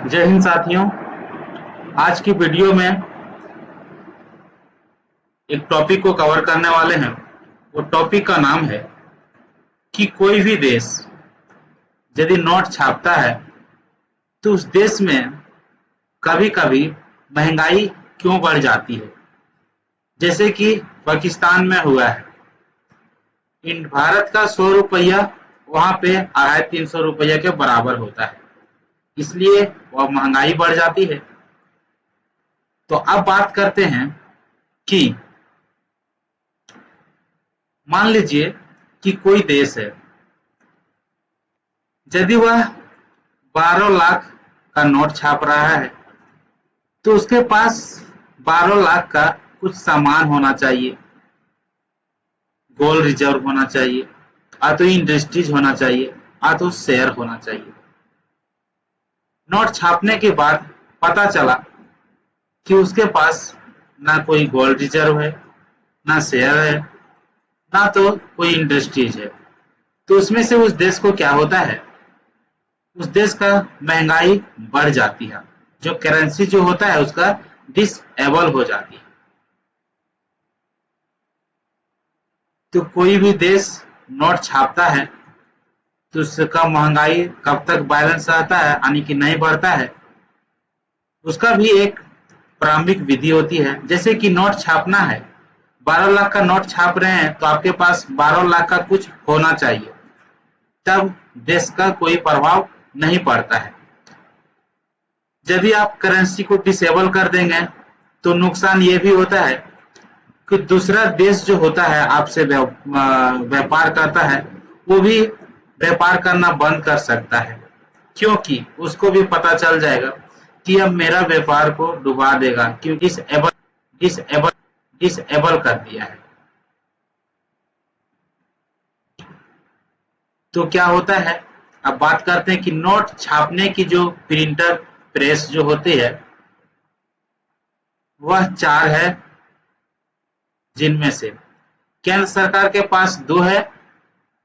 जय हिंद साथियों। आज की वीडियो में एक टॉपिक को कवर करने वाले हैं। वो टॉपिक का नाम है कि कोई भी देश यदि नोट छापता है तो उस देश में कभी कभी महंगाई क्यों बढ़ जाती है। जैसे कि पाकिस्तान में हुआ है, भारत का 100 रुपया वहां पे 250-300 रुपया के बराबर होता है, इसलिए वह महंगाई बढ़ जाती है। तो अब बात करते हैं कि मान लीजिए कि कोई देश है, यदि वह 12 लाख का नोट छाप रहा है तो उसके पास 12 लाख का कुछ सामान होना चाहिए, गोल्ड रिजर्व होना चाहिए, या तो इंडस्ट्रीज होना चाहिए, या तो शेयर होना चाहिए। नोट छापने के बाद पता चला कि उसके पास ना कोई गोल्ड रिजर्व है, ना शेयर है, ना तो कोई इंडस्ट्रीज है। तो उसमें से उस देश को क्या होता है, उस देश का महंगाई बढ़ जाती है, जो करेंसी जो होता है उसका डिसेबल हो जाती है। तो कोई भी देश नोट छापता है तो उसका महंगाई कब तक बैलेंस रहता है, यानी कि नहीं बढ़ता है, उसका भी एक प्रारंभिक विधि होती है। जैसे कि नोट छापना है, 12 लाख का नोट छाप रहे हैं तो आपके पास 12 लाख का कुछ होना चाहिए, तब देश का कोई प्रभाव नहीं पड़ता है। यदि आप करेंसी को डिसेबल कर देंगे तो नुकसान ये भी होता है कि दूसरा देश जो होता है आपसे व्यापार करता है, वो भी व्यापार करना बंद कर सकता है, क्योंकि उसको भी पता चल जाएगा कि अब मेरा व्यापार को डुबा देगा, क्योंकि डिसेबल डिसेबल कर दिया है। तो क्या होता है, अब बात करते हैं कि नोट छापने की जो प्रिंटर प्रेस जो होती है वह 4 है, जिनमें से केंद्र सरकार के पास 2 है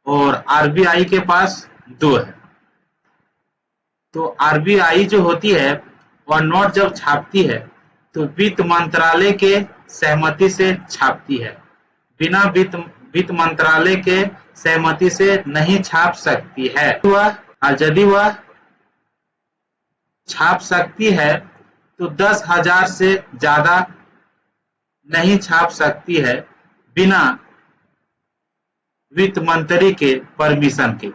और आरबीआई के पास 2 है। तो आरबीआई जो होती है वह नोट जब छापती है तो वित्त मंत्रालय के सहमति से छापती है, बिना वित्त मंत्रालय के सहमति से नहीं छाप सकती है। यदि वह छाप सकती है तो 10,000 से ज्यादा नहीं छाप सकती है बिना वित्त मंत्री के परमिशन के,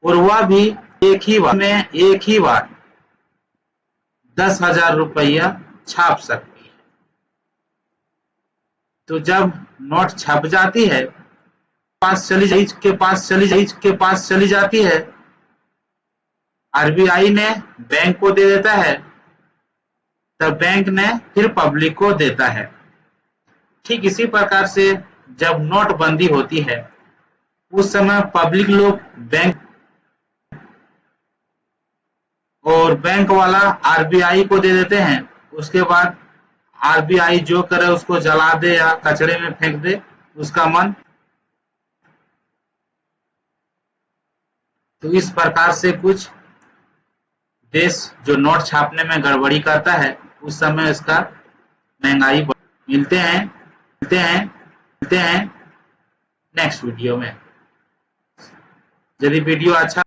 और वह भी एक ही बार 10,000 रुपया छाप सकती है। तो जब नोट छप जाती है, के पास चली जाती है, आरबीआई ने बैंक को दे देता है, तब बैंक ने फिर पब्लिक को देता है। ठीक इसी प्रकार से जब नोटबंदी होती है उस समय पब्लिक लोग बैंक वाला आरबीआई को दे देते हैं। उसके बाद आरबीआई जो करे उसको जला दे या कचरे में फेंक दे, उसका मन। तो इस प्रकार से कुछ देश जो नोट छापने में गड़बड़ी करता है उस समय इसका महंगाई। मिलते हैं नेक्स्ट वीडियो में। यदि वीडियो अच्छा